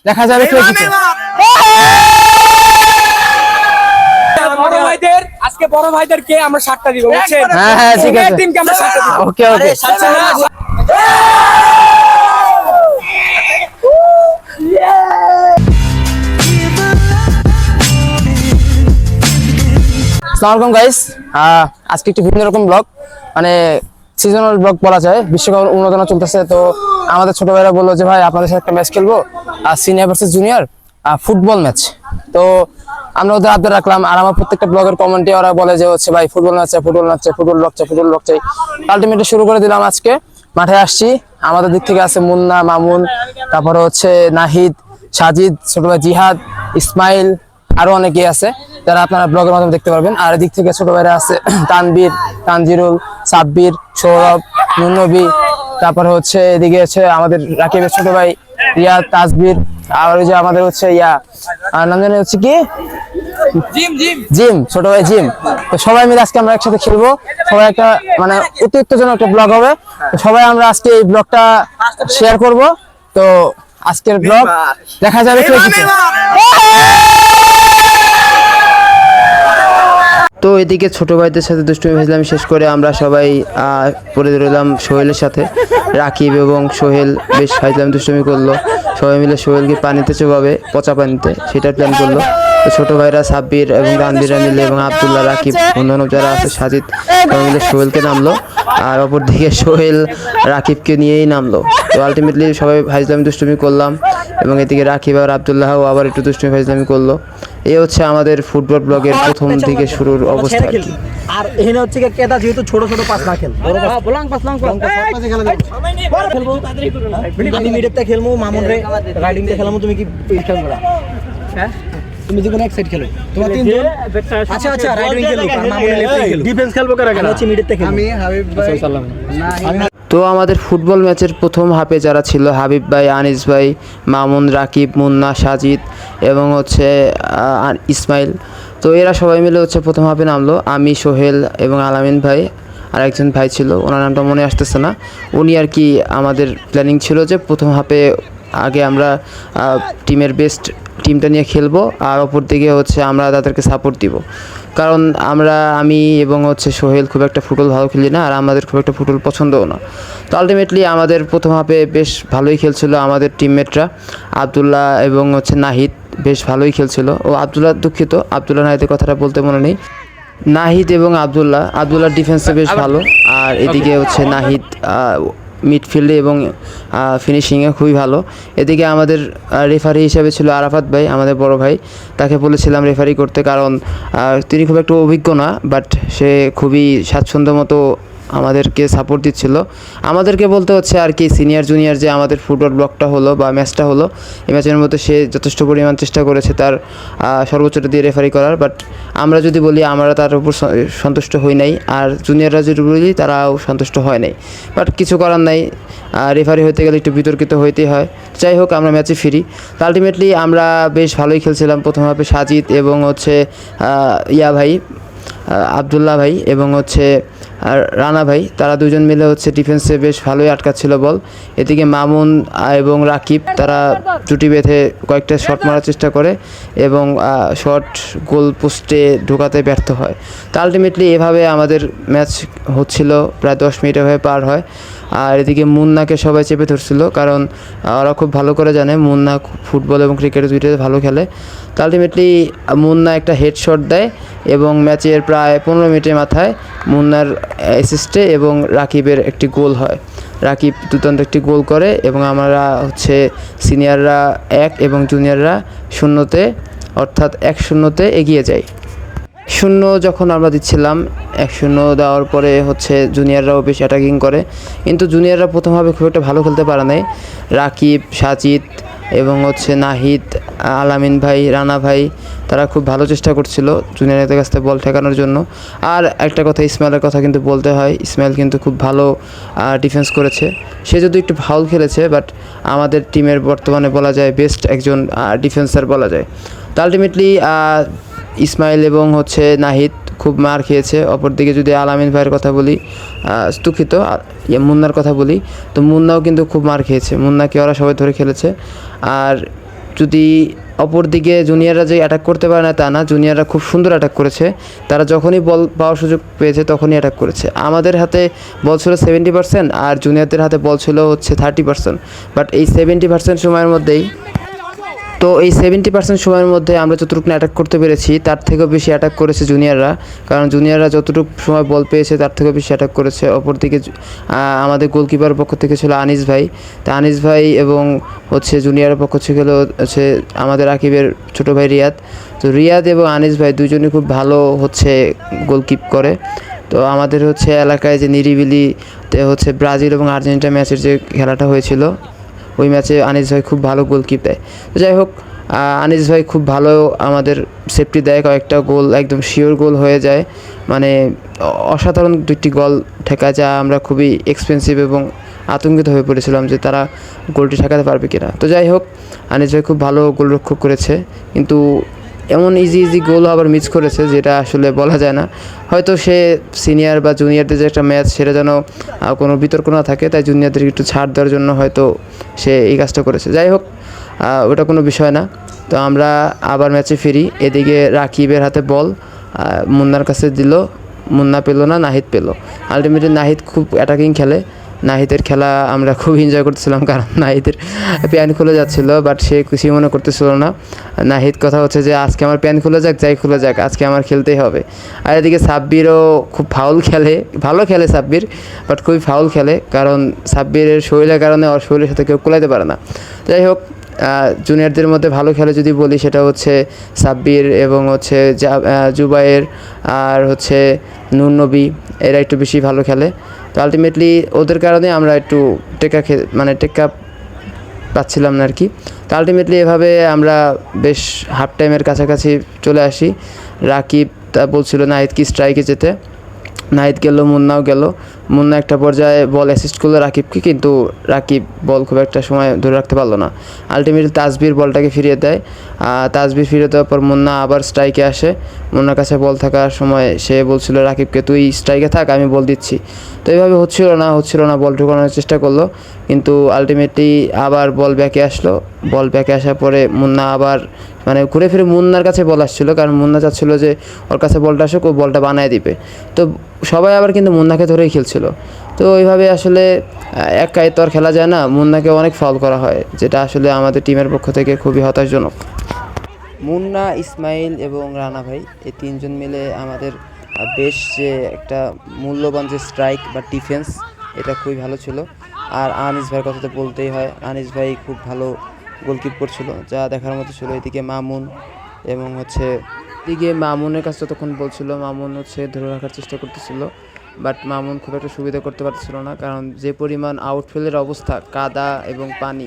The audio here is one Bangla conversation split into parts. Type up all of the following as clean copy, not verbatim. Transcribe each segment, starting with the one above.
দেখা যাবে কে জিতে। বড় ভাইদের আজকে বড় ভাইদেরকে আমরা 7টা দিব বুঝছেন? হ্যাঁ হ্যাঁ ঠিক আছে, টিমকে আমরা 7টা দিব। ওকে ওকে। আসসালামু আলাইকুম গাইস, আজকে একটু ভিন্ন রকম ব্লগ, মানে সিজনাল ব্লগ বলা যায়। বিশ্বকাপ উন্নয়ন চলতেছে, তো আমাদের ছোট ভাইরা বললো যে ভাই আপনাদের সাথে একটা ম্যাচ খেলবো, senior versus junior football match. তো আমরা ওদের আবদার রাখলাম, আর আমার প্রত্যেকটা ব্লগের কমেন্টে ওরা বলে যে হচ্ছে ভাই ফুটবল ম্যাচ চাই, ফুটবল ম্যাচ চাই, ফুটবল ব্লগ চাই, ফুটবল ব্লগ চাই। আলটিমেটলি শুরু করে দিলাম। আজকে মাঠে আসছি, আমাদের দিক থেকে আছে মুন্না, মামুন, তারপরে হচ্ছে নাহিদ, সাজিদ, ছোট ভাই জিহাদ, ইসমাইল, আরো অনেকেই আছে যারা আপনারা ব্লগের মাধ্যমে দেখতে পারবেন। আর এদিক থেকে ছোট ভাইরা আছে তানবীর, তানজিরুল, সাব্বির, সৌরভ, নুনবী, তারপরে হচ্ছে এদিকে হচ্ছে আমাদের রাকিবের ছোট ভাই রিয়াদ, তাজবির, আর ওই যে আমাদের হচ্ছে নাম জানি হচ্ছে কি জিম, ছোট ভাই জিম। তো সবাই মিলে আজকে আমরা একসাথে খেলবো। সবাই একটা মানে অতিরিক্তজনক একটা ব্লগ হবে। তো সবাই আমরা আজকে এই ব্লগটা শেয়ার করব। তো আজকের ব্লগ দেখা যাবে কে জিতে। তো এদিকে ছোট ভাইদের সাথে দুষ্টুমি ভেজলাম শেষ করে আমরা সবাই পড়ে রইলাম সোহেলের সাথে। রাকিব এবং সোহেল বেশ ফাইজলাম দুষ্টুমি করলো, সবাই মিলে সোহেলকে পানিতে চোবাবে, পচা পানিতে, সেটার প্ল্যান করলো। তো ছোট ভাইরা সাব্বির এবং রানবিরা মিলে এবং আব্দুল্লাহ, রাকিব, অন্যান্য যারা আছে, সাজিদ, সবাই মিলে সোহেলকে নামলো, আর অপরদিকে সোহেল রাকিবকে নিয়েই নামলো। তো আলটিমেটলি সবাই ফাইজলামি দুষ্টুমি করলাম, এবং এদিকে রাকিব আর আব্দুল্লাহও আবার একটু দুষ্টুমি ফাইজলামি করলো। এই হচ্ছে আমাদের ফুটবল ব্লগের প্রথম দিকে শুরুর অবস্থা আর কি। আর এখানে হচ্ছে কি কেদা যেহেতু ছোট ছোট পাস না খেল, বড় পাস বলাং পাস লং পাস খেলবো। আমি মিডেতে খেলবো, মামুন রে রাইডিং তে খেলবো। তুমি কি খেলবে? হ্যাঁ তুমি যে কোনো এক সাইড খেলো, তোমার তিনজন। আচ্ছা আচ্ছা রাইডিং খেলো, আর মামুন লেফটে খেলো। ডিফেন্স খেলবো কারা কারা? হচ্ছে মিডেতে খেলবো। আমি হাবিব ভাই না। তো আমাদের ফুটবল ম্যাচের প্রথম হাফে যারা ছিল, হাবিব ভাই, আনিস ভাই, মামুন, রাকিব, মুন্না, সাজিদ এবং হচ্ছে ইসমাইল। তো এরা সবাই মিলে হচ্ছে প্রথম হাফে নামলো। আমি, সোহেল এবং আলামিন ভাই, আর একজন ভাই ছিল, ওনার নামটা মনে আসতেছে না। উনি আর কি, আমাদের প্ল্যানিং ছিল যে প্রথম হাফে আগে আমরা টিমের বেস্ট টিমটা নিয়ে খেলবো, আর অপর দিকে হচ্ছে আমরা তাদেরকে সাপোর্ট দিব। কারণ আমি এবং হচ্ছে সোহেল খুব একটা ফুটবল ভালো খেলি না, আর আমাদের খুব একটা ফুটবল পছন্দও না। তো আলটিমেটলি আমাদের প্রথম হাফে বেশ ভালোই খেলছিল আমাদের টিমমেটরা। আবদুল্লাহ এবং হচ্ছে নাহিদ বেশ ভালোই খেলছিল। ও আবদুল্লাহ, দুঃখিত, আবদুল্লাহ নাহিদের কথাটা বলতে মনে নেই। নাহিদ এবং আবদুল্লাহ ডিফেন্সে বেশ ভালো, আর এদিকে হচ্ছে নাহিদ মিডফিল্ডে এবং ফিনিশিংয়ে খুবই ভালো। এদিকে আমাদের রেফারি হিসেবে ছিল আরাফাত ভাই, আমাদের বড় ভাই। তাকে বলেছিলাম রেফারি করতে, কারণ তিনি খুব একটা অভিজ্ঞ না, বাট সে খুবই স্বাচ্ছন্দ্য মতো আমাদেরকে সাপোর্ট দিচ্ছিল। আমাদেরকে বলতে হচ্ছে আর কি, সিনিয়র জুনিয়র যে আমাদের ফুটবল ব্লকটা হলো বা ম্যাচটা হলো, এই ম্যাচের মধ্যে সে যথেষ্ট পরিমাণ চেষ্টা করেছে তার সর্বোচ্চটা দিয়ে রেফারি করার। বাট আমরা যদি বলি, আমরা তার উপর সন্তুষ্ট হই নাই, আর জুনিয়ররা যদি বলি তারাও সন্তুষ্ট হয় নাই। বাট কিছু করার নাই, রেফারি হতে গেলে একটু বিতর্কিত হইতেই হয়। যাই হোক, আমরা ম্যাচে ফিরি। তো আলটিমেটলি আমরা বেশ ভালোই খেলছিলাম। প্রথম হাফে সাজিদ এবং হচ্ছে ভাই আবদুল্লাহ ভাই এবং হচ্ছে রানা ভাই, তারা দুজন মিলে হচ্ছে ডিফেন্সে বেশ ভালোই আটকাচ্ছিল বল। এদিকে মামুন এবং রাকিব তারা জুটি বেঁধে কয়েকটা শট মারার চেষ্টা করে, এবং শট গোল পোস্টে ঢোকাতে ব্যর্থ হয়। তো আলটিমেটলি এভাবে আমাদের ম্যাচ হচ্ছিল, প্রায় 10 মিনিট এভাবে পার হয়। আর এদিকে মুন্নাকে সবাই চেপে ধরছিল, কারণ ওরা খুব ভালো করে জানে মুন্না ফুটবল এবং ক্রিকেট দুইটাতে ভালো খেলে। তো আলটিমেটলি মুন্না একটা হেডশট দেয়, এবং ম্যাচের প্রায় 15 মিনিটের মাথায় মুন্নার অ্যাসিস্টে এবং রাকিবের একটি গোল হয়। রাকিব দুর্দান্ত একটি গোল করে, এবং আমরা হচ্ছে সিনিয়ররা 1 এবং জুনিয়ররা 0-তে, অর্থাৎ 1-0-তে এগিয়ে যায়। 0 যখন আমরা দিচ্ছিলাম, 1-0 দেওয়ার পরে হচ্ছে জুনিয়ররাও বেশ অ্যাটাকিং করে, কিন্তু জুনিয়ররা প্রথমভাবে খুব একটা ভালো খেলতে পারে নাই। রাকিব, সাজিদ এবং হচ্ছে নাহিদ, আলামিন ভাই, রানা ভাই, তারা খুব ভালো চেষ্টা করছিল জুনিয়রদের কাছ থেকে বল ঠেকানোর জন্য। আর একটা কথা, ইসমাইলের কথা কিন্তু বলতে হয়, ইসমাইল কিন্তু খুব ভালো ডিফেন্স করেছে। সে যদি একটু ফাউল খেলেছে, বাট আমাদের টিমের বর্তমানে বলা যায় বেস্ট একজন ডিফেন্সার বলা যায়। তো আলটিমেটলি ইসমাইল এবং হচ্ছে নাহিদ খুব মার খেয়েছে। অপরদিকে যদি আলামিন ভাইয়ের কথা বলি, দুঃখিত, মুন্নার কথা বলি, তো মুন্নাও কিন্তু খুব মার খেয়েছে। মুন্নাকে ওরা সবাই ধরে খেলেছে। আর যদি অপরদিকে জুনিয়ররা যে অ্যাটাক করতে পারে না তা না, জুনিয়ররা খুব সুন্দর অ্যাটাক করেছে। তারা যখনই বল পাওয়ার সুযোগ পেয়েছে তখনই অ্যাটাক করেছে। আমাদের হাতে বল ছিল 70% আর জুনিয়রদের হাতে বল ছিল হচ্ছে 30%। বাট এই 70% সময়ের মধ্যেই এই 70% সময়ের মধ্যে আমরা যতটুকু অ্যাটাক করতে পেরেছি তার থেকেও বেশি অ্যাটাক করেছে জুনিয়ররা, কারণ জুনিয়ররা যতটুকু সময় বল পেয়েছে তার থেকেও বেশি অ্যাটাক করেছে। অপরদিকে আমাদের গোলকিপারের পক্ষ থেকে ছিল আনিস ভাই। তা আনিস ভাই এবং হচ্ছে জুনিয়রের পক্ষ থেকে হচ্ছে আমাদের রাকিবের ছোটো ভাই রিয়াদ। তো রিয়াদ এবং আনিস ভাই দুজনই খুব ভালো হচ্ছে গোলকিপ করে। তো আমাদের হচ্ছে এলাকায় যে নিরিবিলিতে হচ্ছে ব্রাজিল এবং আর্জেন্টিনা ম্যাচের যে খেলাটা হয়েছিল ওই ম্যাচে আনিস ভাই খুব ভালো গোলকিপ দেয়। তো যাই হোক, আনিস ভাই খুব ভালো আমাদের সেফটি দেয়, কয়েকটা গোল একদম শিওর গোল হয়ে যায়, মানে অসাধারণ দুইটি গোল ঠেকা, যা আমরা খুবই এক্সপেন্সিভ এবং আতঙ্কিত হয়ে পড়েছিলাম যে তারা গোলটি ঠেকাতে পারবে কিনা। তো যাই হোক, আনিস ভাই খুব ভালো গোলরক্ষক করেছে, কিন্তু এমন ইজি গোল আবার মিস করেছে যেটা আসলে বলা যায় না। হয়তো সে সিনিয়র বা জুনিয়রদের যে একটা ম্যাচ, সেটা যেন কোনো বিতর্ক না থাকে, তাই জুনিয়রদেরকে একটু ছাড় দেওয়ার জন্য হয়তো সে এই কাজটা করেছে। যাই হোক, ওটা কোনো বিষয় না। তো আমরা আবার ম্যাচে ফিরি। এদিকে রাকিবের হাতে বল মুন্নার কাছে দিল, মুন্না পেলো না, নাহিদ পেলো। আলটিমেটলি নাহিদ খুব অ্যাটাকিং খেলে। নাহিদের খেলা আমরা খুব এনজয় করতেছিলাম, কারণ নাহিদের প্যান খুলে যাচ্ছিলো, বাট সে কিছুই মনে করতেছিল না। নাহিদ কথা হচ্ছে যে আজকে আমার প্যান খুলে যাক, যাই খুলে যাক, আজকে আমার খেলতেই হবে। আর এদিকে সাব্বিরও খুব ফাউল খেলে, ভালো খেলে সাব্বির, বাট খুবই ফাউল খেলে, কারণ সাব্বিরের শরীরের কারণে ওর শরীরের সাথে কেউ কুলাইতে পারে না। যাই হোক, জুনিয়রদের মধ্যে ভালো খেলে যদি বলি সেটা হচ্ছে সাব্বির এবং হচ্ছে জুবাইর আর হচ্ছে নূর নবী, এরা একটু বেশি ভালো খেলে। তো আলটিমেটলি ওদের কারণে আমরা একটু টেক্কা পাচ্ছিলাম না আর কি। তো আলটিমেটলি এভাবে আমরা বেশ হাফ টাইমের কাছাকাছি চলে আসি। রাকিব তা বলছিল নাহিদ কি স্ট্রাইকে যেতে, নাহিদ গেল, মুন্নাও গেল। মুন্না একটা পর্যায়ে বল অ্যাসিস্ট করলো রাকিবকে, কিন্তু রাকিব বল খুব একটা সময় ধরে রাখতে পারলো না। আলটিমেটলি তাসবির বলটাকে ফিরিয়ে দেয়। তাসবির ফিরিয়ে দেওয়ার পর মুন্না আবার স্ট্রাইকে আসে। মুন্নার কাছে বল থাকার সময় সে বলছিল রাকিবকে, তুই স্ট্রাইকে থাক, আমি বল দিচ্ছি। তো এইভাবে হচ্ছিল না, বল ঢোকানোর চেষ্টা করলো, কিন্তু আলটিমেটলি আবার বল ব্যাকে আসলো। বল ব্যাকে আসার পরে মুন্না আবার ঘুরে ফিরে মুন্নার কাছে বল আসছিলো, কারণ মুন্না চাচ্ছিলো যে ওর কাছে বলটা আসুক, ও বলটা বানায় দিবে। তো সবাই আবার কিন্তু মুন্নাকে ধরেই খেলছিল। তো ওইভাবে আসলে একাই তো আর খেলা যায় না, মুন্নাকে অনেক ফাউল করা হয়, যেটা আসলে আমাদের টিমের পক্ষ থেকে খুবই হতাশজনক। মুন্না, ইসমাইল এবং রানা ভাই, এই তিনজন মিলে আমাদের বেশ যে একটা মূল্যবান যে স্ট্রাইক বা ডিফেন্স, এটা খুবই ভালো ছিল। আর আনিস ভাইয়ের কথা তো বলতেই হয়, আনিস ভাই খুব ভালো গোলকিপ করছিল, যা দেখার মতো ছিল। এদিকে মামুন এবং হচ্ছে মামুনের কাছে তখন বলছিল, মামুন হচ্ছে ধরে রাখার চেষ্টা করতেছিল, বাট মামুন খুব একটা সুবিধা করতে পারছিল না, কারণ যে পরিমাণ আউটফিল্ডের অবস্থা, কাদা এবং পানি,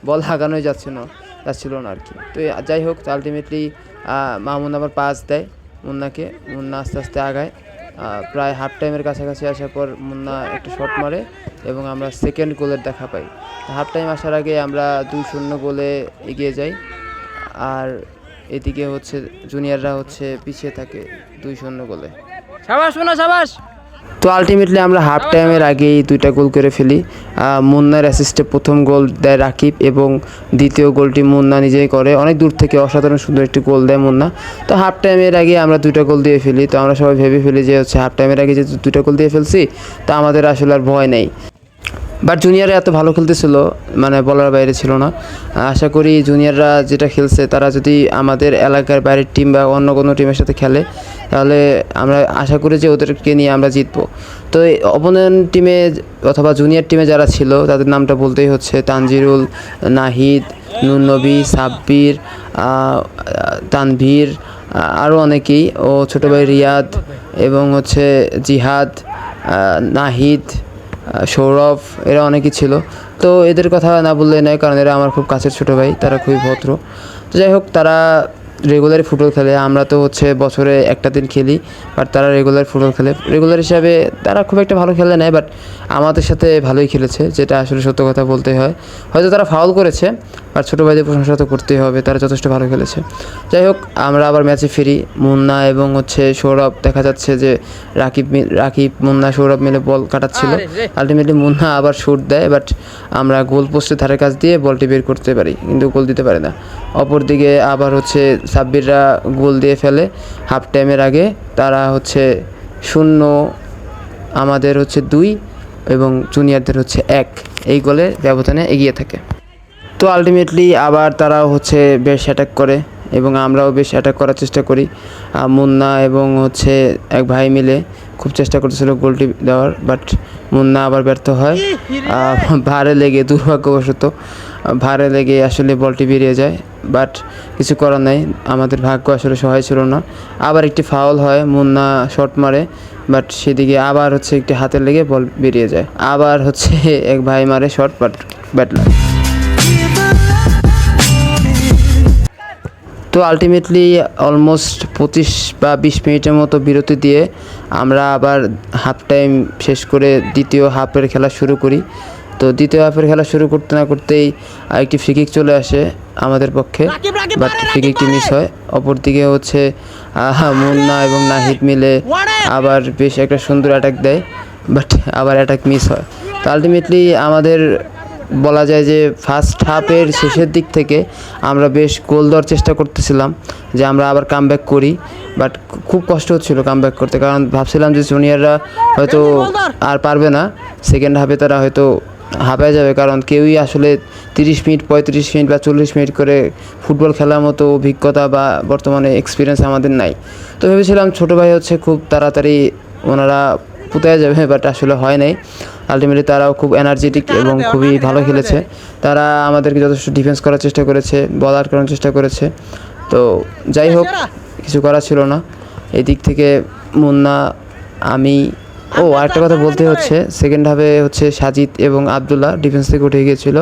বল হাগানোই যাচ্ছিল না আর কি। তো যাই হোক, আলটিমেটলি মামুন আবার পাস দেয় মুন্নাকে। মুন্না আস্তে আস্তে আগায়, প্রায় হাফ টাইমের কাছাকাছি আসার পর মুন্না একটা শট মারে এবং আমরা সেকেন্ড গোলের দেখা পাই। হাফ টাইম আসার আগে আমরা 2-0 গোলে এগিয়ে যাই, আর এদিকে হচ্ছে জুনিয়ররা হচ্ছে পিছিয়ে থাকে 2-0 গোলে। সাবাস মুন্না, সাবাস। তো আলটিমেটলি আমরা হাফ টাইমের আগেই 2টা গোল করে ফেলি। মুন্নার অ্যাসিস্টে প্রথম গোল দেয় রাকিব এবং দ্বিতীয় গোলটি মুন্না নিজেই করে, অনেক দূর থেকে অসাধারণ সুন্দর একটি গোল দেয় মুন্না। তো হাফ টাইমের আগে আমরা 2টা গোল দিয়ে ফেলি। তো আমরা সবাই ভেবে ফেলি যে হচ্ছে হাফ টাইমের আগে যে 2টা গোল দিয়ে ফেলছি, তা আমাদের আসলে আর ভয় নেই। বাট জুনিয়ররা এত ভালো খেলতেছিল, বলার বাইরে ছিল না। আশা করি জুনিয়ররা যেটা খেলছে, তারা যদি আমাদের এলাকার বাইরের টিম বা অন্য কোনো টিমের সাথে খেলে, তাহলে আমরা আশা করি যে ওদেরকে নিয়ে আমরা জিতবো। তো অপোনেন্ট টিমে অথবা জুনিয়র টিমে যারা ছিল, তাদের নামটা বলতেই হচ্ছে তানজিরুল, নাহিদ, নূর নবী, সাব্বির, তানভীর, আরও অনেকেই, ও ছোটো ভাই রিয়াদ এবং হচ্ছে জিহাদ, নাহিদ, সৌরভ, এরা অনেকেই ছিল। তো এদের কথা না বললে নয়, কারণ এরা আমার খুব কাছের ছোটো ভাই, তারা খুবই ভদ্র। তো যাই হোক, তারা রেগুলারই ফুটবল খেলে। আমরা তো হচ্ছে বছরে একটা দিন খেলি, বাট তারা রেগুলার ফুটবল খেলে। রেগুলার হিসাবে তারা খুব একটা ভালো খেলে নেয়, বাট আমাদের সাথে ভালোই খেলেছে, যেটা আসলে সত্য কথা বলতে হয়। হয়তো তারা ফাউল করেছে, আর ছোটো ভাইদের প্রশংসা তো করতেই হবে, তারা যথেষ্ট ভালো খেলেছে। যাই হোক, আমরা আবার ম্যাচে ফিরি। মুন্না এবং হচ্ছে সৌরভ, দেখা যাচ্ছে যে রাকিব মুন্না সৌরভ মিলে বল কাটাচ্ছিল। আলটিমেটলি মুন্না আবার শুট দেয়, বাট আমরা গোল পোস্টের ধারে কাছ দিয়ে বলটি বের করতে পারি, কিন্তু গোল দিতে পারি না। অপরদিকে আবার হচ্ছে সাব্বিররা গোল দিয়ে ফেলে হাফ টাইমের আগে। তারা হচ্ছে 0, আমাদের হচ্ছে 2 এবং জুনিয়রদের হচ্ছে 1, এই গোলে ব্যবধানে এগিয়ে থাকে। তো আলটিমেটলি আবার তারা হচ্ছে বেশ অ্যাটাক করে এবং আমরাও বেশ অ্যাটাক করার চেষ্টা করি। মুন্না এবং হচ্ছে এক ভাই মিলে খুব চেষ্টা করতেছিল গোলটি দেওয়ার, বাট মুন্না আবার ব্যর্থ হয়। ভারে লেগে, দুর্ভাগ্যবশত ভারে লেগে আসলে বলটি বেরিয়ে যায়, বাট কিছু করার নাই, আমাদের ভাগ্য আসলে সহায় ছিল না। আবার একটি ফাউল হয়, মুন্না শট মারে, বাট সেদিকে আবার হচ্ছে একটি হাতে লেগে বল বেরিয়ে যায়। আবার হচ্ছে এক ভাই মারে শট, বাট ব্যাট লাগে। তো আলটিমেটলি অলমোস্ট 25 বা 20 মিনিটের মতো বিরতি দিয়ে আমরা আবার হাফ টাইম শেষ করে দ্বিতীয় হাফের খেলা শুরু করি। তো দ্বিতীয় হাফের খেলা শুরু করতে না করতেই একটি ফ্রিকিক চলে আসে আমাদের পক্ষে, বাট ফ্রিকিকটি মিস হয়। অপরদিকে হচ্ছে মুন্না এবং নাহিদ মিলে আবার বেশ একটা সুন্দর অ্যাটাক দেয়, বাট আবার অ্যাটাক মিস হয়। তো আলটিমেটলি আমাদের বলা যায় যে ফার্স্ট হাফের শেষের দিক থেকে আমরা বেশ গোল দেওয়ার চেষ্টা করতেছিলাম যে আমরা আবার কামব্যাক করি, বাট খুব কষ্ট হচ্ছিল কামব্যাক করতে, কারণ ভাবছিলাম যে জুনিয়ররা হয়তো আর পারবে না, সেকেন্ড হাফে তারা হয়তো হাঁপায় যাবে, কারণ কেউই আসলে 30 মিনিট 35 মিনিট বা 40 মিনিট করে ফুটবল খেলার মতো অভিজ্ঞতা বা বর্তমানে এক্সপিরিয়েন্স আমাদের নাই। তো ভেবেছিলাম ছোটো ভাই হচ্ছে খুব তাড়াতাড়ি ওনারা পুতায় যাবে, বাট আসলে হয় নাই। আলটিমেটলি তারাও খুব এনার্জেটিক এবং খুবই ভালো খেলেছে। তারা আমাদেরকে যথেষ্ট ডিফেন্স করার চেষ্টা করেছে, বল আটকানোর চেষ্টা করেছে। তো যাই হোক, কিছু করা ছিল না। এই দিক থেকে মুন্না, আমি আরেকটা কথা বলতে হচ্ছে, সেকেন্ড হাফে হচ্ছে সাজিদ এবং আবদুল্লাহ ডিফেন্স থেকে উঠে গিয়েছিল,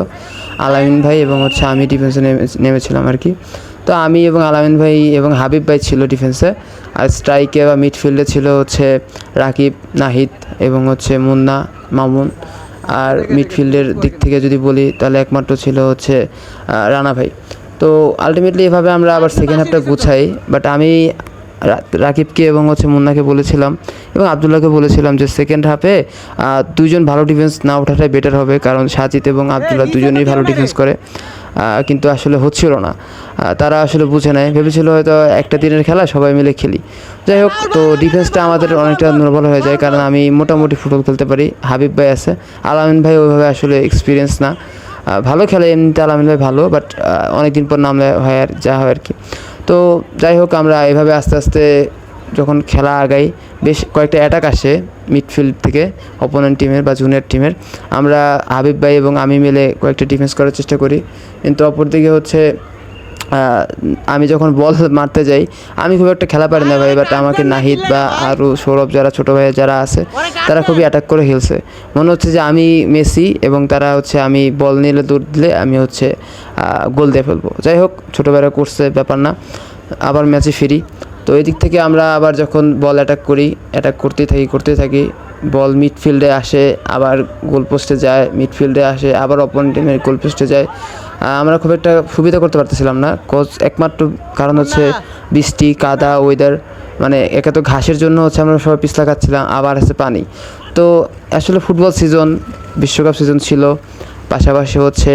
আলামিন ভাই এবং হচ্ছে আমি ডিফেন্সে নেমেছিলাম আর কি। তো আমি এবং আলামিন ভাই এবং হাবিব ভাই ছিল ডিফেন্সে, আর স্ট্রাইকে বা মিডফিল্ডে ছিল হচ্ছে রাকিব, নাহিদ এবং হচ্ছে মুন্না, মামুন। আর মিডফিল্ডের দিক থেকে যদি বলি তাহলে একমাত্র ছিল হচ্ছে রানা ভাই। তো আলটিমেটলি এভাবে আমরা আবার সেকেন্ড হাফটা গুছাই, বাট আমি রাকিবকে এবং হচ্ছে মুন্নাকে বলেছিলাম এবং আবদুল্লাহকে বলেছিলাম যে সেকেন্ড হাফে দুইজন ভালো ডিফেন্স না ওঠাটাই বেটার হবে, কারণ সাজিদ এবং আবদুল্লাহ দুজনেই ভালো ডিফেন্স করে, কিন্তু আসলে হচ্ছিল না। তারা আসলে বুঝে নেয়, ভেবেছিল হয়তো একটা দিনের খেলা সবাই মিলে খেলি। যাই হোক, তো ডিফেন্সটা আমাদের অনেকটা দুর্বল হয়ে যায়, কারণ আমি মোটামুটি ফুটবল খেলতে পারি, হাবিব ভাই আছে, আলামিন ভাই ওইভাবে আসলে এক্সপিরিয়েন্স না, ভালো খেলে এমনিতে আলামিন ভাই ভালো, বাট অনেকদিন পর নামলে হয় আর যা হয় আর কি। তো যাই হোক, আমরা এভাবে আস্তে আস্তে যখন খেলা আগাই, বেশ কয়েকটা অ্যাটাক আসে মিডফিল্ড থেকে অপোনেন্ট টিমের বা জুনিয়র টিমের। আমরা হাবিব ভাই এবং আমি মিলে কয়েকটা ডিফেন্স করার চেষ্টা করি, কিন্তু অপরদিকে হচ্ছে আমি যখন বল মারতে যাই, আমি খুব একটা খেলা পারি না ভাই, বাট আমাকে নাহিদ বা আরও সৌরভ যারা ছোটো ভাই যারা আছে তারা খুবই অ্যাটাক করে খেলছে, মনে হচ্ছে যে আমি মেসি এবং তারা হচ্ছে আমি বল নিলে দৌড় দিলে আমি হচ্ছে গোল দিয়ে ফেলবো। যাই হোক, ছোটো ভাইরা করছে, ব্যাপার না, আবার ম্যাচে ফিরি। তো এই দিক থেকে আমরা আবার যখন বল অ্যাটাক করতেই থাকি, বল মিডফিল্ডে আসে, আবার গোলপোস্টে যায়, মিডফিল্ডে আসে, আবার অপোনেন্ট টিমের গোলপোস্টে যায়। আমরা খুব একটা সুবিধা করতে পারতেছিলাম না, একমাত্র কারণ হচ্ছে বৃষ্টি, কাদা, ওয়েদার, মানে একে তো ঘাসের জন্য হচ্ছে আমরা সবাই পিছলা খাচ্ছিলাম, আবার আছে পানি। তো আসলে ফুটবল সিজন, বিশ্বকাপ সিজন ছিল, পাশাপাশি হচ্ছে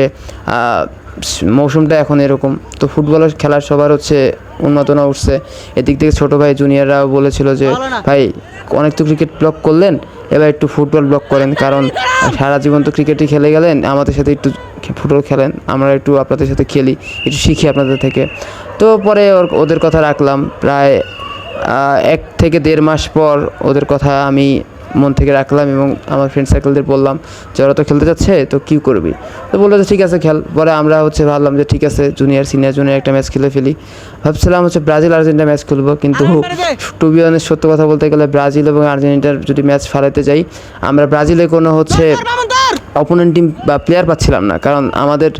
মৌসুমটা এখন এরকম। তো ফুটবলের খেলার সবার হচ্ছে উন্মাদনা উঠছে। এদিক থেকে ছোটো ভাই জুনিয়ররাও বলেছিল যে ভাই অনেক তো ক্রিকেট ব্লগ করলেন, এবার একটু ফুটবল ব্লগ করেন, কারণ সারা জীবন তো ক্রিকেটই খেলে গেলেন, আমাদের সাথে একটু ফুটবল খেলেন, আমরা একটু আপনাদের সাথে খেলি, একটু শিখি আপনাদের থেকে। তো পরে ওদের কথা রাখলাম, প্রায় 1 থেকে 1.5 মাস পর ওদের কথা আমি মন থেকে রাখলাম এবং আমার ফ্রেন্ড সার্কেলদের বললাম যে ওরা তো খেলতে যাচ্ছে, তো কী করবি? তো বললো যে ঠিক আছে খেল। পরে আমরা হচ্ছে ভাবলাম যে ঠিক আছে জুনিয়র সিনিয়র জুনিয়র একটা ম্যাচ খেলে ফেলি। ভাবছিলাম হচ্ছে ব্রাজিল আর্জেন্টিনা ম্যাচ খেলবো, কিন্তু টু বি অনেস্ট সত্য কথা বলতে গেলে ব্রাজিল এবং আর্জেন্টিনার যদি ম্যাচ ফালাতে যাই, আমরা ব্রাজিলে কোনো হচ্ছে অপোনেন্ট টিম বা প্লেয়ার পাচ্ছিলাম না, কারণ আমাদের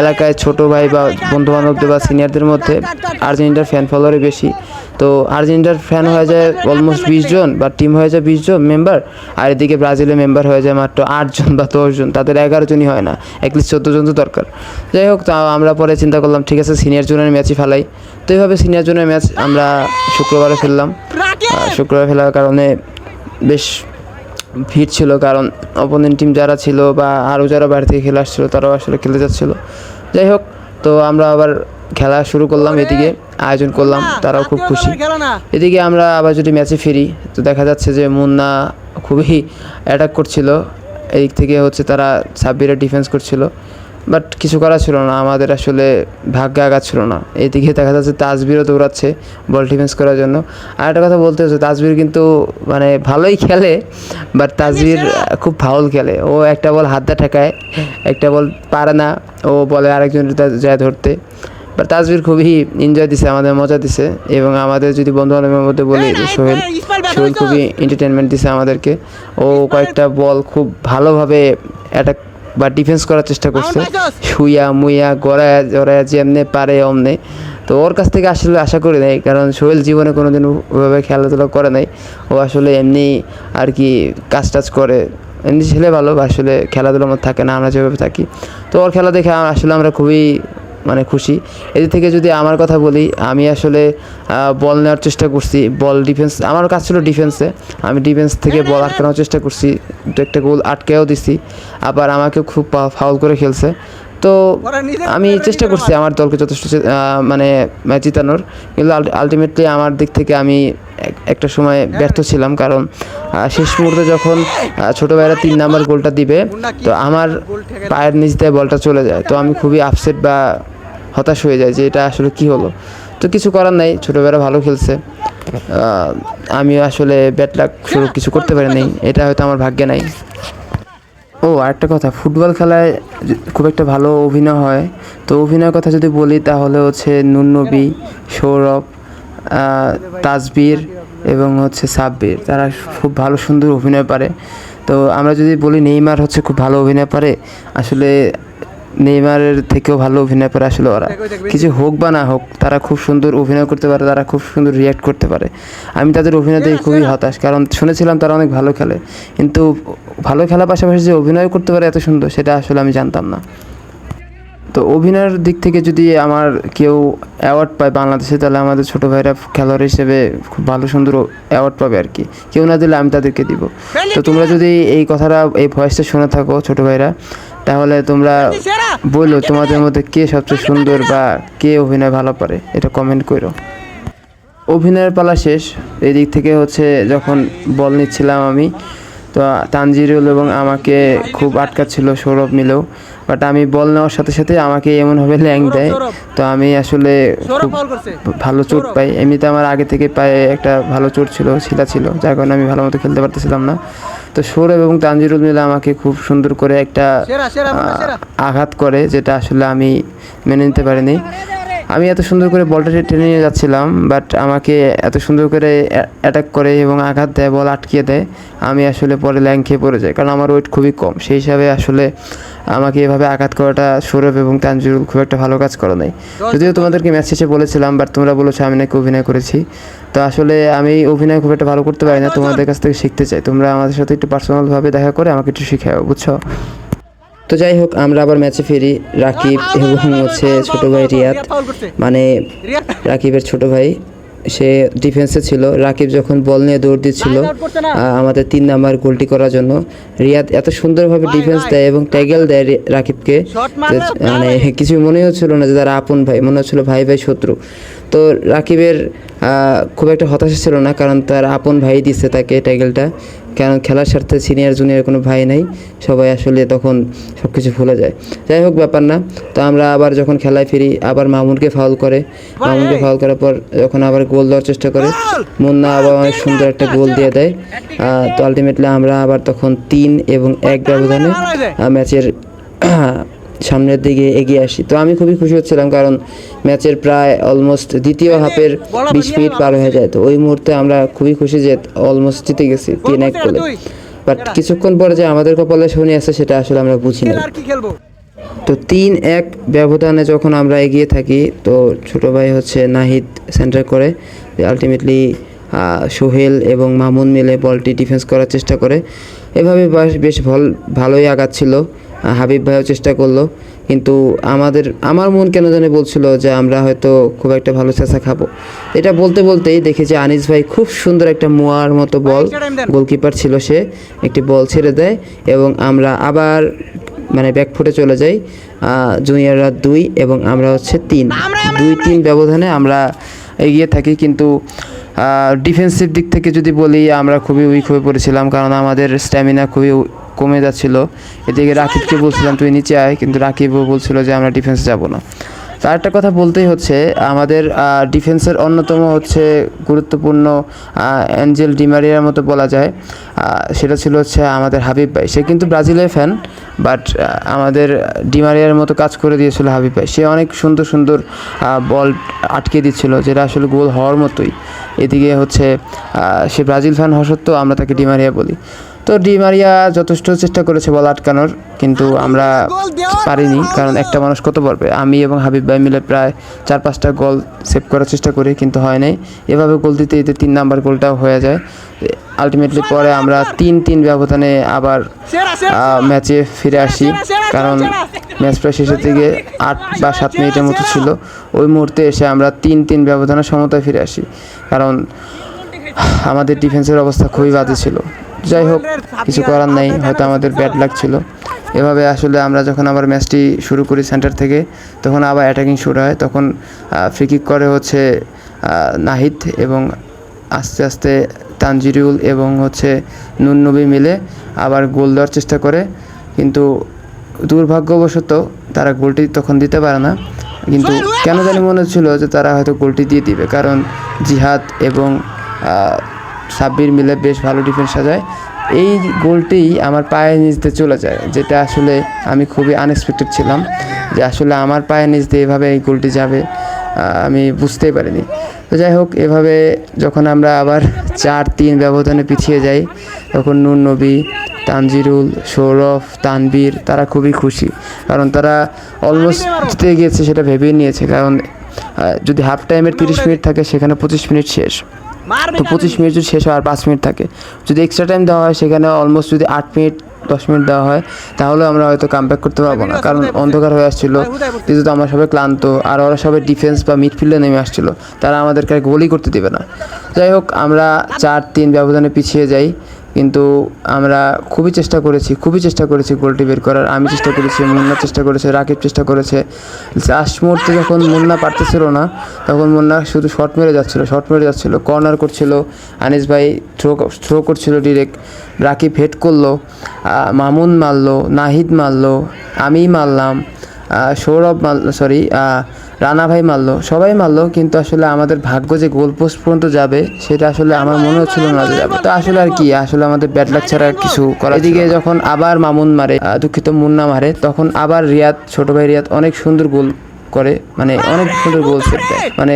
এলাকায় ছোটো ভাই বা বন্ধুবান্ধবদের বা সিনিয়রদের মধ্যে আর্জেন্টিনার ফ্যান ফলোয়ারই বেশি, তো আর্জেন্টিনার ফ্যান হয়ে যায় অলমোস্ট 20 জন বা টিম হয়ে যায় 20 জন মেম্বার, আর এদিকে ব্রাজিলের মেম্বার হয়ে যায় মাত্র 8 জন বা 10 জন, তাদের 11 জনই হয় না, অ্যাটলিস্ট 14 জন তো দরকার। যাই হোক, তা আমরা পরে চিন্তা করলাম ঠিক আছে সিনিয়র জোনের ম্যাচই ফেলাই। তো এইভাবে সিনিয়র জোনের ম্যাচ আমরা শুক্রবারে ফেললাম। শুক্রবারে ফেলার কারণে বেশ ভিড় ছিল, কারণ অপোনেন্ট টিম যারা ছিল বা আরও যারা বাইরে থেকে খেলে আসছিলো তারাও আসলে খেলতে যাচ্ছিলো। যাই হোক, তো আমরা আবার খেলা শুরু করলাম, এদিকে আয়োজন করলাম, তারাও খুব খুশি। এদিকে আমরা আবার যদি ম্যাচে ফিরি তো দেখা যাচ্ছে যে মুন্না খুবই অ্যাটাক করছিল, এদিক থেকে হচ্ছে তারা সাব্বিরের ডিফেন্স করছিল, বাট কিছু করা ছিল না, আমাদের আসলে ভাগ্যে আঘাত ছিল না। এইদিকে দেখা যাচ্ছে তাজবিরও দৌড়াচ্ছে বল ডিফেন্স করার জন্য। আর একটা কথা বলতে হচ্ছে, তাজবির কিন্তু মানে ভালোই খেলে, বাট তাজবির খুব ফাউল খেলে। ও একটা বল হাত দিয়ে ঠেকায়, একটা বল পারে না, ও বলে আরেকজনের যায় ধরতে। বাট তাজবির খুবই এনজয় দিছে, আমাদের মজা দিছে। এবং আমাদের যদি বন্ধু বান্ধবের মধ্যে বলি যে সোহেল খুবই এন্টারটেনমেন্ট দিছে আমাদেরকে। ও কয়েকটা বল খুব ভালোভাবে অ্যাটাক বা ডিফেন্স করার চেষ্টা করছে, শুইয়া মুইয়া গড়ায় জড়ায় যেমনে পারে অমনে। তো ওর কাছ থেকে আসলে আশা করি নাই, কারণ সোহেল জীবনে কোনো দিন ওইভাবে খেলাধুলা করে নাই। ও আসলে এমনি আর কি কাজ টাজ করে, এমনি ছেলে ভালো, আসলে খেলাধুলার মধ্যে থাকে না, আমরা যেভাবে থাকি। তো ওর খেলা দেখে আসলে আমরা খুবই মানে খুশি। এদিক থেকে যদি আমার কথা বলি, আমি আসলে বল নেওয়ার চেষ্টা করছি, বল ডিফেন্স আমার কাজ ছিল ডিফেন্সে, আমি ডিফেন্স থেকে বল আটকানোর চেষ্টা করছি, দু একটা গোল আটকেও দিছি, আবার আমাকেও খুব ফাউল করে খেলছে। তো আমি চেষ্টা করছি আমার দলকে যথেষ্ট মানে ম্যাচ জিতানোর, কিন্তু আলটিমেটলি আমার দিক থেকে আমি একটা সময় ব্যর্থ ছিলাম, কারণ শেষ মুহূর্তে যখন ছোটো ভাইরা 3 নাম্বার গোলটা দিবে তো আমার পায়ের নিচ দিয়ে বলটা চলে যায়। তো আমি খুবই আপসেট বা হতাশ হয়ে যায় যে এটা আসলে কি হলো। তো কিছু করার নাই, ছোটো ভাইরা ভালো খেলছে, আমি আসলে ব্যাড লাক শুরু কিছু করতে পারি নাই, এটা হয়তো আমার ভাগ্যে নাই। ও আরেকটা কথা, ফুটবল খেলায় খুব একটা ভালো অভিনয় হয়। তো অভিনয়ের কথা যদি বলি তাহলে হচ্ছে নুননবী, সৌরভ, তাজবির এবং হচ্ছে সাব্বির, তারা খুব ভালো সুন্দর অভিনয় পারে। তো আমরা যদি বলি নেইমার হচ্ছে খুব ভালো অভিনয় পারে, আসলে নেইমারের থেকেও ভালো অভিনয় পারে আসলে ওরা। কিছু হোক বা না হোক, তারা খুব সুন্দর অভিনয় করতে পারে, তারা খুব সুন্দর রিয়্যাক্ট করতে পারে। আমি তাদের অভিনয় দেখে খুবই হতাশ, কারণ শুনেছিলাম তারা অনেক ভালো খেলে, কিন্তু ভালো খেলার পাশাপাশি যে অভিনয় করতে পারে এত সুন্দর, সেটা আসলে আমি জানতাম না। তো অভিনয়ের দিক থেকে যদি আমার কেউ অ্যাওয়ার্ড পায় বাংলাদেশে, তাহলে আমাদের ছোটো ভাইরা খেলোয়াড় হিসেবে খুব ভালো সুন্দর অ্যাওয়ার্ড পাবে আর কি। কেউ না দিলে আমি তাদেরকে দিব। তো তোমরা যদি এই কথাটা, এই ভয়েসটা শুনে থাকো ছোটো ভাইরা, তাহলে তোমরা বলো তোমাদের মধ্যে কে সবচেয়ে সুন্দর বা কে অভিনয় ভালো পারে, এটা কমেন্ট করো। অভিনয়ের পালা শেষ। এই দিক থেকে হচ্ছে যখন বল নিচ্ছিলাম আমি, তো তানজিরুল এবং আমাকে খুব আটকাচ্ছিল, সৌরভ মিলেও। বাট আমি বল নেওয়ার সাথে সাথে আমাকে এমনভাবে ল্যাং দেয়, তো আমি আসলে খুব ভালো চোট পাই। এমনিতে আমার আগে থেকে পায়ে একটা ভালো চোট ছিল, ছিলা ছিল, যার কারণে আমি ভালো মতো খেলতে পারতেছিলাম না। তো সৌরভ এবং তানজিরুল মিলে আমাকে খুব সুন্দর করে একটা আঘাত করে, যেটা আসলে আমি মেনে নিতে পারিনি। আমি এত সুন্দর করে বলটা টেনে নিয়ে যাচ্ছিলাম, বাট আমাকে এত সুন্দর করে অ্যাটাক করে এবং আঘাত দেয়, বল আটকিয়ে দেয়। আমি আসলে পরে ল্যাং খেয়ে পড়ে যাই, কারণ আমার ওয়েট খুবই কম। সেই হিসাবে আসলে আমাকে এভাবে আঘাত করাটা সৌরভ এবং তানজিরুল খুব একটা ভালো কাজ করে নাই। যদিও তোমাদেরকে ম্যাচ শেষে বলেছিলাম, বাট তোমরা বলেছো আমি নাকি অভিনয় করেছি। তো আসলে আমি অভিনয় খুব একটা ভালো করতে পারি না, তোমাদের কাছ থেকে শিখতে চাই। তোমরা আমাদের সাথে একটু পার্সোনালভাবে দেখা করে আমাকে একটু শিখাও, বুঝছো? তো যাই হোক, আমরা আবার ম্যাচে ফিরি। রাকিব এবং হচ্ছে ছোটো ভাই রিয়াদ, মানে রাকিবের ছোটো ভাই, সে ডিফেন্সে ছিল। রাকিব যখন বল নিয়ে দৌড় দিচ্ছিল আমাদের 3 নাম্বার গোলটি করার জন্য, রিয়াদ এত সুন্দরভাবে ডিফেন্স দেয় এবং ট্যাগেল দেয় রাকিবকে, মানে কিছু মনে হচ্ছিল না যে তারা আপন ভাই, মনে হচ্ছিল ভাই ভাই শত্রু। তো রাকিবের খুব একটা হতাশা ছিল না, কারণ তার আপন ভাই দিচ্ছে তাকে ট্যাগেলটা, কারণ খেলার স্বার্থে সিনিয়র জুনিয়র কোনো ভাই নাই, সবাই আসলে তখন সব কিছু ভুলে যায়। যাই হোক, ব্যাপার না। তো আমরা আবার যখন খেলায় ফিরি, আবার মামুনকে ফাউল করে, মামুনকে ফাউল করার পর যখন আবার গোল দেওয়ার চেষ্টা করে, মুন্না আবার অনেক সুন্দর একটা গোল দিয়ে দেয়। তো আলটিমেটলি আমরা আবার তখন 3-1 ব্যবধানে ম্যাচের সামনের দিকে এগিয়ে আসি। তো আমি খুবই খুশি হচ্ছিলাম, কারণ ম্যাচের প্রায় অলমোস্ট দ্বিতীয় হাফের 20 মিনিট পার হয়ে যায়। তো ওই মুহূর্তে আমরা খুবই খুশি যে অলমোস্ট জিতে গেছি 3-1 গোলে। বাট কিছুক্ষণ পরে যে আমাদের কপালে শনি আছে, সেটা আসলে আমরা বুঝি না। তো 3-1 ব্যবধানে যখন আমরা এগিয়ে থাকি, তো ছোটো ভাই হচ্ছে নাহিদ সেন্টার করে, আলটিমেটলি সোহেল এবং মামুন মিলে বলটি ডিফেন্স করার চেষ্টা করে। এভাবে বেশ ভালোই আগাচ্ছিল। হাবিব ভাইও চেষ্টা করলো, কিন্তু আমার মন কেন জানি বলছিল যে আমরা হয়তো খুব একটা ভালো চেঁচা খাবো। এটা বলতে বলতেই দেখি যে আনিস ভাই খুব সুন্দর একটা মোয়ার মতো বল, গোলকিপার ছিল সে, একটি বল ছেড়ে দেয় এবং আমরা আবার মানে ব্যাকফুটে চলে যাই। জুনিয়ররা 2 এবং আমরা হচ্ছে 3 ব্যবধানে আমরা এগিয়ে থাকি। কিন্তু ডিফেন্সিভ দিক থেকে যদি বলি, আমরা খুবই উইক হয়ে পড়েছিলাম, কারণ আমাদের স্ট্যামিনা খুবই কমে যাচ্ছিল। এদিকে রাকিবকে বলছিলাম তুই নিচে আয়, কিন্তু রাকিবও বলছিল যে আমরা ডিফেন্স যাব না। তো আরেকটা কথা বলতেই হচ্ছে, আমাদের ডিফেন্সের অন্যতম হচ্ছে গুরুত্বপূর্ণ অ্যাঞ্জেল ডিমারিয়ার মতো বলা যায়, সেটা ছিল হচ্ছে আমাদের হাবিব ভাই। সে কিন্তু ব্রাজিলের ফ্যান, বাট আমাদের ডিমারিয়ার মতো কাজ করে দিয়েছিল হাবিব ভাই। সে অনেক সুন্দর সুন্দর বল আটকে দিচ্ছিল, যেটা আসলে গোল হওয়ার মতোই। এদিকে হচ্ছে সে ব্রাজিল ফ্যান হওয়া সত্ত্বেও আমরা তাকে ডিমারিয়া বলি। তো ডিমারিয়া যথেষ্ট চেষ্টা করেছে বল আটকানোর, কিন্তু আমরা পারিনি, কারণ একটা মানুষ কত পারবে। আমি এবং হাবিব ভাই মিলে প্রায় 4-5টা গোল সেভ করার চেষ্টা করি, কিন্তু হয় নাই। এভাবে গোল দিতে দিতে 3 নাম্বার গোলটাও হয়ে যায়। আলটিমেটলি পরে আমরা 3-3 ব্যবধানে আবার ম্যাচে ফিরে আসি, কারণ ম্যাচ প্রায় শেষের দিকে 8 বা 7 মিনিটের মতো ছিল। ওই মুহূর্তে এসে আমরা 3-3 ব্যবধানে সমতায় ফিরে আসি, কারণ আমাদের ডিফেন্সের অবস্থা খুবই বাজে ছিল। যাই হোক, কিছু করার নাই, হয়তো আমাদের ব্যাড লাক ছিল। এভাবে আসলে আমরা যখন আবার ম্যাচটি শুরু করি সেন্টার থেকে, তখন আবার অ্যাটাকিং শুরু হয়। তখন ফ্রি কিক করে হচ্ছে নাহিদ, এবং আস্তে আস্তে তানজিরুল এবং হচ্ছে নুন নবী মিলে আবার গোল দেওয়ার চেষ্টা করে, কিন্তু দুর্ভাগ্যবশত তারা গোলটি তখন দিতে পারে না। কিন্তু কেন জানি মনে হচ্ছিল যে তারা হয়তো গোলটি দিয়ে দিবে, কারণ জিহাদ এবং সাব্বির মিলে বেশ ভালো ডিফেন্স সাজায়। এই গোলটি আমার পায়ের নিচ দিয়ে চলে যায়, যেটা আসলে আমি খুবই আনএক্সপেক্টেড ছিলাম যে আসলে আমার পায়ের নিচ দিয়ে এভাবে এই গোলটি যাবে, আমি বুঝতেই পারিনি। তো যাই হোক, এভাবে যখন আমরা আবার 4-3 ব্যবধানে পিছিয়ে যাই, তখন নুন নবী, তানজিরুল, সৌরভ, তানবীর তারা খুবই খুশি, কারণ তারা অলমোস্ট জিতে গিয়েছে সেটা ভেবেই নিয়েছে। কারণ যদি হাফ টাইমের 30 মিনিট থাকে, সেখানে 25 মিনিট শেষ। তো 25 মিনিট যদি শেষ হয় আর 5 মিনিট থাকে, যদি এক্সট্রা টাইম দেওয়া হয়, সেখানে অলমোস্ট যদি 8 মিনিট 10 মিনিট দেওয়া হয়, তাহলে আমরা হয়তো কামব্যাক করতে পারবো না, কারণ অন্ধকার হয়ে আসছিল। যেহেতু আমরা সবাই ক্লান্ত, আর ওরা সবাই ডিফেন্স বা মিডফিল্ডে নেমে আসছিল, তারা আমাদেরকে গোলই করতে দেবে না। যাই হোক, আমরা 4-3 ব্যবধানে পিছিয়ে যাই, কিন্তু আমরা খুবই চেষ্টা করেছি গোলটি বের করার। আমি চেষ্টা করেছি, মুন্না চেষ্টা করেছে, রাকিব চেষ্টা করেছে। লাস্ট মুহূর্তে যখন মুন্না পারতেছিল না, তখন মুন্না শুধু শট মেরে যাচ্ছিল, কর্নার করছিল, আনিস ভাই থ্রো করছিল ডিরেক্ট, রাকিব হেড করলো, মামুন মারলো, নাহিদ মারলো, আমি মারলাম, সৌরভ মারলো, রানা ভাই মারলো, সবাই মারলো, কিন্তু আসলে আমাদের ভাগ্য যে গোল পোস্ট পর্যন্ত যাবে, সেটা আসলে আমার মনে হচ্ছিল না যে যাবে। তো আসলে আর কি, আসলে আমাদের ব্যাড লাক ছাড়া কিছু করার। এদিকে যখন আবার মামুন মারে, মুন্না মারে, তখন আবার রিয়াদ, ছোট ভাই রিয়াদ অনেক সুন্দর গোল করে, মানে অনেক সুন্দর গোল সেভ দেয়, মানে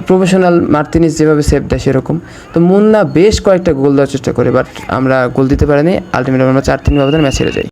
প্রফেশনাল মার্তিনিস যেভাবে সেভ দেয় সেরকম। তো মুন্না বেশ কয়েকটা গোল দেওয়ার চেষ্টা করে, বাট আমরা গোল দিতে পারিনি। আলটিমেটলি আমরা 4-3 ব্যবধানে ম্যাচ হেরে যাই।